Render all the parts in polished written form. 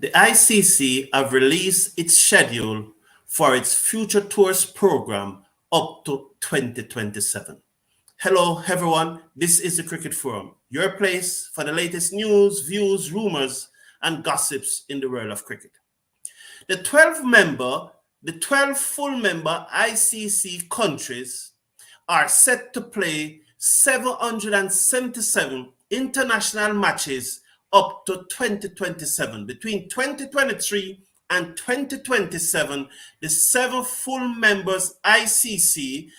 The ICC have released its schedule for its Future Tours program up to 2027. Hello, everyone. This is the Cricket Forum, your place for the latest news, views, rumors, and gossips in the world of cricket. The 12 full member ICC countries are set to play 777 international matches up to 2027. Between 2023 and 2027, the 7 full members ICC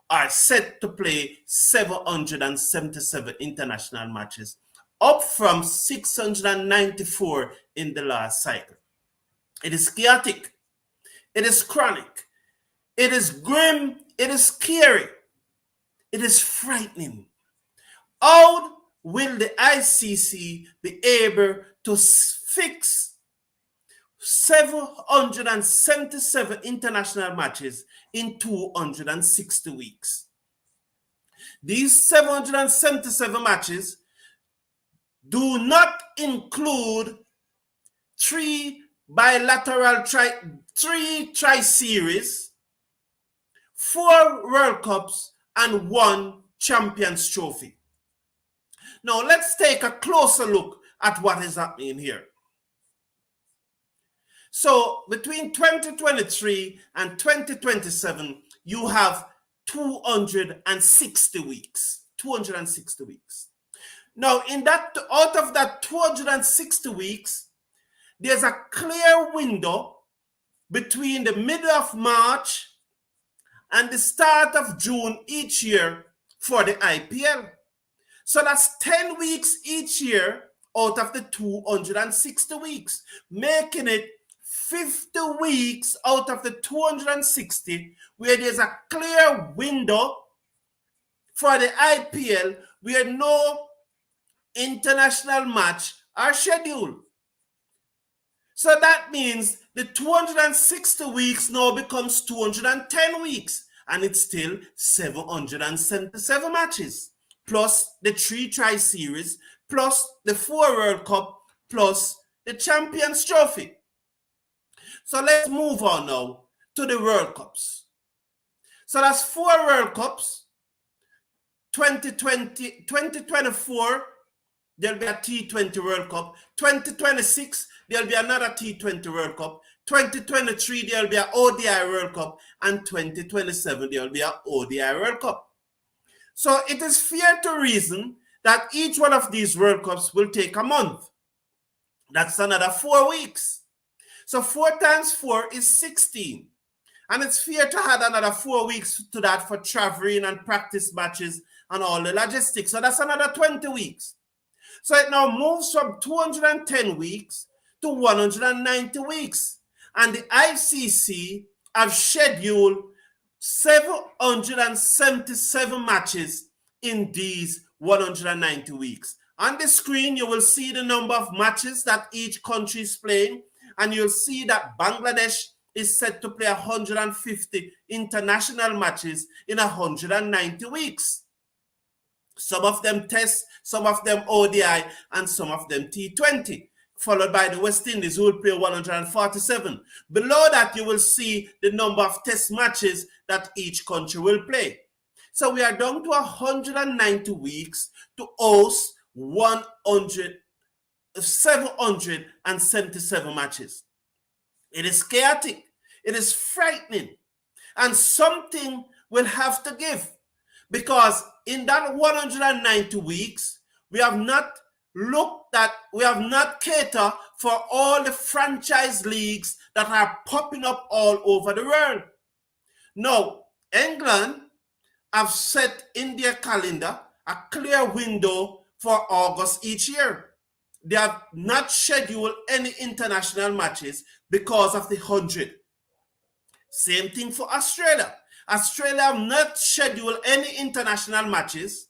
are set to play 777 international matches, up from 694 in the last cycle. It is chaotic, it is chronic, it is grim, it is scary, it is frightening. How will the ICC be able to fix 777 international matches in 260 weeks? These 777 matches do not include three tri-series, 4 World Cups, and 1 Champions Trophy. Now let's take a closer look at what is happening here. So between 2023 and 2027, you have 260 weeks. 260 weeks. Now, out of that 260 weeks, there's a clear window between the middle of March and the start of June each year for the IPL. So that's 10 weeks each year out of the 260 weeks, making it 50 weeks out of the 260 where there's a clear window for the IPL where no international match are scheduled. So that means the 260 weeks now becomes 210 weeks, and it's still 777 matches, plus the 3 tri-series, plus the 4 World Cup, plus the Champions Trophy. So let's move on now to the World Cups. So that's 4 World Cups. 2024, there'll be a T20 World Cup. 2026, there'll be another T20 World Cup. 2023, there'll be an ODI World Cup. And 2027, there'll be an ODI World Cup. So it is fair to reason that each one of these World Cups will take a month. That's another 4 weeks. So 4 times 4 is 16. And it's fair to add another 4 weeks to that for traveling and practice matches and all the logistics. So that's another 20 weeks. So it now moves from 210 weeks to 190 weeks. And the ICC have scheduled 777 matches in these 190 weeks. On the screen, you will see the number of matches that each country is playing. And you'll see that Bangladesh is set to play 150 international matches in 190 weeks. Some of them Test, some of them ODI, and some of them T20, followed by the West Indies, who will play 147. Below that, you will see the number of Test matches that each country will play. So we are down to 190 weeks to host 777 matches. It is chaotic. It is frightening. And something will have to give, because in that 190 weeks, we have not catered for all the franchise leagues that are popping up all over the world. Now, England have set in their calendar a clear window for August each year. They have not scheduled any international matches because of the 100. Same thing for Australia. Australia have not scheduled any international matches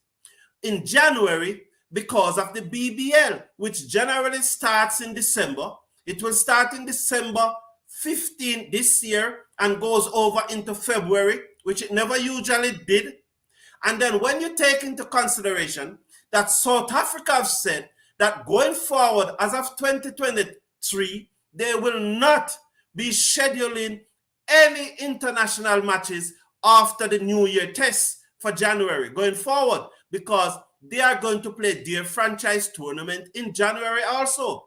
in January because of the BBL, which generally starts in December. It will start in December 15 this year and goes over into February, which it never usually did. And then when you take into consideration that South Africa have said that going forward, as of 2023, they will not be scheduling any international matches after the New Year test for January going forward, because they are going to play their franchise tournament in January also.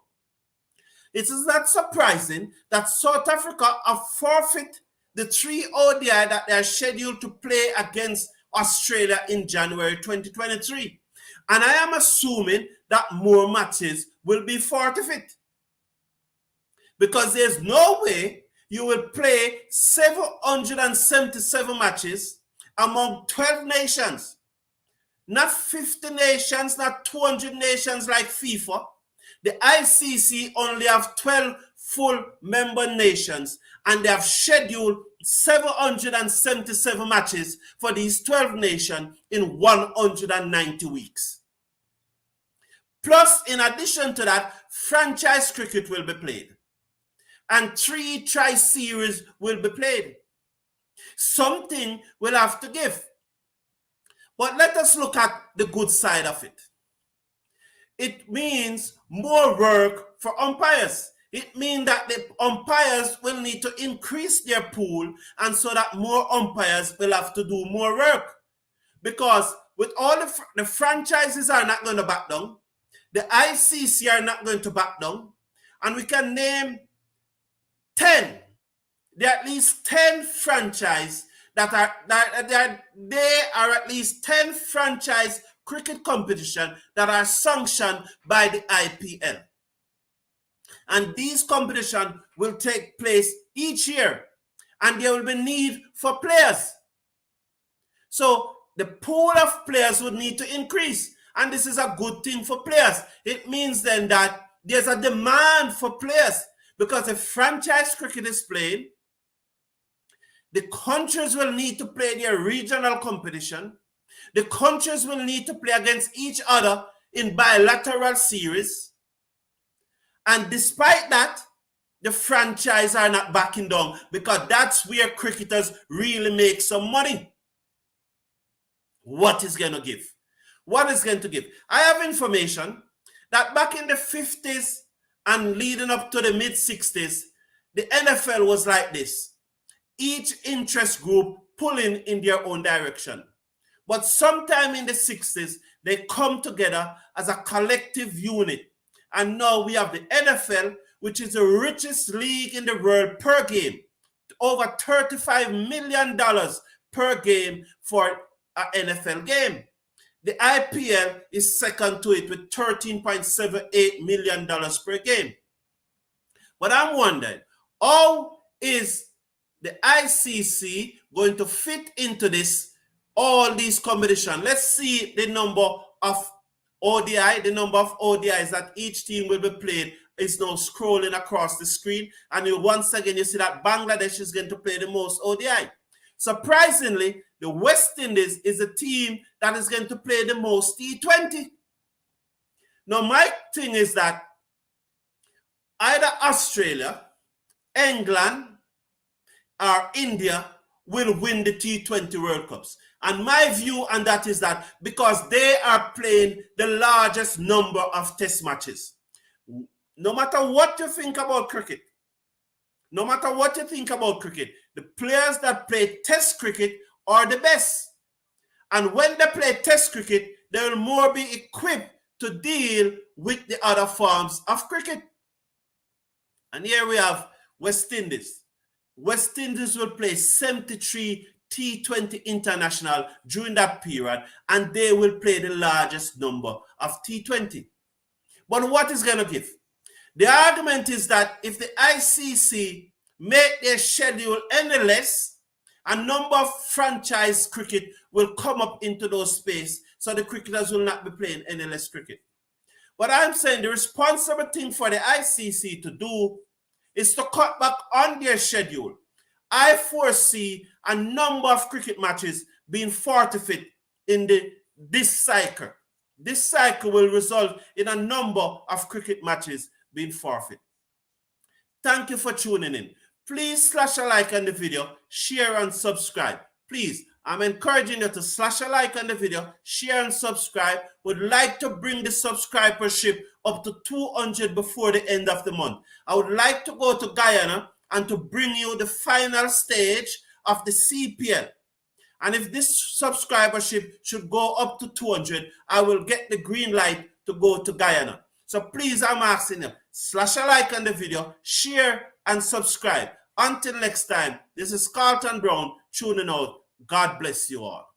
It is not surprising that South Africa have forfeit the 3 ODI that they are scheduled to play against Australia in January 2023. And I am assuming that more matches will be forfeit, because there's no way you will play 777 matches among 12 nations. Not 50 nations, not 200 nations like FIFA. The ICC only have 12 full member nations, and they have scheduled 777 matches for these 12 nations in 190 weeks. Plus, in addition to that, franchise cricket will be played, and 3 tri-series will be played. Something will have to give. But let us look at the good side of it. It means more work for umpires. It means that the umpires will need to increase their pool, and so that more umpires will have to do more work. Because with all the franchises are not going to back down, the ICC are not going to back down, and we can name 10. There are at least 10 franchises that are at least 10 franchise cricket competition that are sanctioned by the IPL. And these competitions will take place each year, and there will be need for players. So the pool of players would need to increase, and this is a good thing for players. It means then that there's a demand for players, because if franchise cricket is played, the countries will need to play their regional competition. The countries will need to play against each other in bilateral series. And despite that, the franchise are not backing down, because that's where cricketers really make some money. What is going to give? What is going to give? I have information that back in the 50s and leading up to the mid-60s, the NFL was like this. Each interest group pulling in their own direction. But sometime in the 60s, they come together as a collective unit. And now we have the NFL, which is the richest league in the world per game. Over $35 million per game for an NFL game. The IPL is second to it with $13.78 million per game. But I'm wondering, how is the ICC going to fit into this, all these competitions? Let's see the number of ODI, the number of ODIs that each team will be played is now scrolling across the screen. And once again, you see that Bangladesh is going to play the most ODI. Surprisingly, the West Indies is a team that is going to play the most T20. Now, my thing is that either Australia, England, or India will win the T20 World Cups. And my view on that is that because they are playing the largest number of test matches. No matter what you think about cricket, the players that play test cricket are the best. And when they play test cricket, they will more be equipped to deal with the other forms of cricket. And here we have West Indies. West Indies will play 73 T20 international during that period, and they will play the largest number of T20. But what is going to give? The argument is that if the ICC make their schedule any less, a number of franchise cricket will come up into those space, so the cricketers will not be playing any less cricket. But I'm saying the responsible thing for the ICC to do is to cut back on their schedule. I foresee a number of cricket matches being forfeited in this cycle. This cycle will result in a number of cricket matches being forfeited. Thank you for tuning in. Please slash a like on the video, share and subscribe. Please I'm encouraging you to slash a like on the video, share and subscribe. Would like to bring the subscribership up to 200 before the end of the month. I would like to go to Guyana and to bring you the final stage of the CPL. And if this subscribership should go up to 200, I will get the green light to go to Guyana. So please, I'm asking you, slash a like on the video, share and subscribe. Until next time, this is Carlton Brown tuning out. God bless you all.